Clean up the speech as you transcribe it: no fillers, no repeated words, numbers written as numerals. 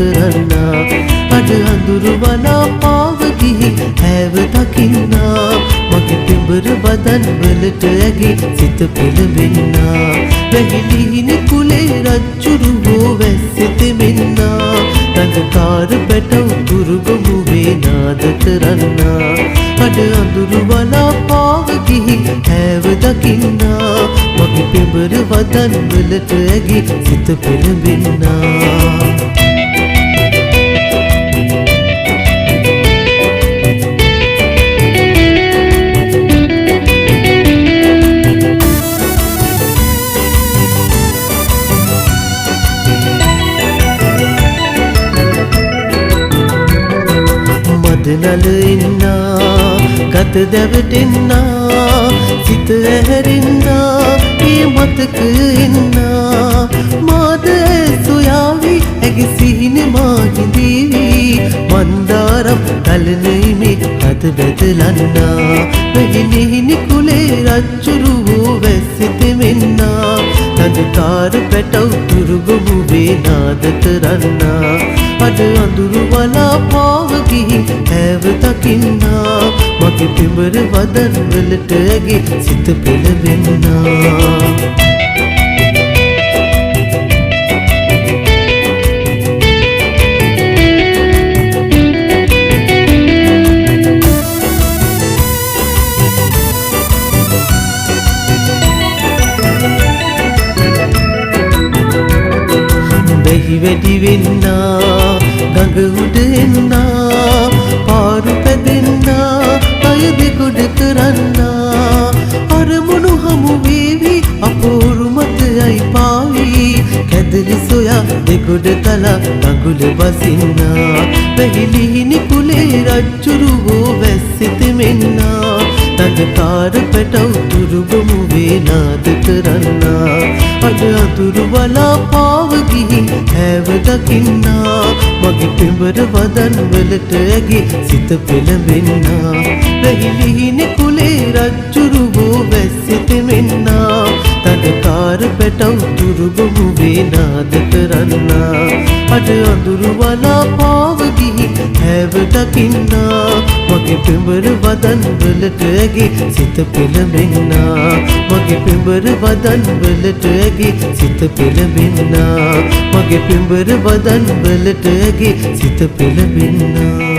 කරන්නා අඩ අඳුරු වලා පාව ගිහි හැව දකින්නා මගේ පිඹර බදන් වලට ඇගේ සිත පෙළඹෙන්නා වැහිලිහිනි කුලේ රජ්ජුරුවෝ වැස්සෙතෙමෙන්නා රඟකාර පැටව් තුරුගොමු වේනාද කරන්නා අඩ අඳුරු වලා පාව ගිහි හැව දකින්නා මගේ පිඹර වදන් වලට ඇගේ සිත පෙළඹෙන්නා මදනල ඉන්නා ගත දැවටෙන්නා සිත ඇහැරෙන්නා ඒ මතක එන්නා මාද සොයාවි ඇගේ සිහින මාහිදීවි මන්දාරම් තලනෙයිමි හද බැදලන්නා වැහිලිහිනි කුලේ රජ්ජුරුවෝ වැස්සෙතෙමෙන්නා රඟකාර පැටව් තුරුගොමු වේනාද කරන්නා අඩ අඳුරු වලා පාව ගිහි හැව දකින්නා මගේ පිඹර වදන් වලට ඇගේ සිත පෙළඹෙන්නා වැහි වැඩි වෙන්නා ගඟ උඩ එන්නා පාරු පැදෙන්නා අය දෙගොඩ කරන්නා අරමුණු හමු වේවි අපෝරු මතයයි පාවි කැදලි සොයා දෙගොඩ තලා අඟුල බසින්නා වැහිලිහිනි කුලේ රජ්ජුරුවෝ වැස්සෙතෙමෙන්නා රඟකාර පැටව් තුරුගොමු වේනාද කරන්නා අඩ අඳුරු වලා පාව ගිහි හැව දකින්නා මගේ පිඹර වදන් වලට ඇගේ සිත පෙළඹෙන්නා වැහිලිහිනි කුලේ රජ්ජුරුවෝ වැස්සෙතෙමෙන්නා රඟකාර පැටව් තුරුගොමු වේනාද කරන්නා අඩ අඳුරු වලා පාව ගිහි හැව දකින්නා මගේ පිඹර වදන් වලට ඇගේ සිත පෙළඹෙන්නා මගේ පිඹර වදන් වලට ඇගේ සිත පෙළඹෙන්නා මගේ පිඹර වදන් වලට ඇගේ සිත පෙළඹෙන්නා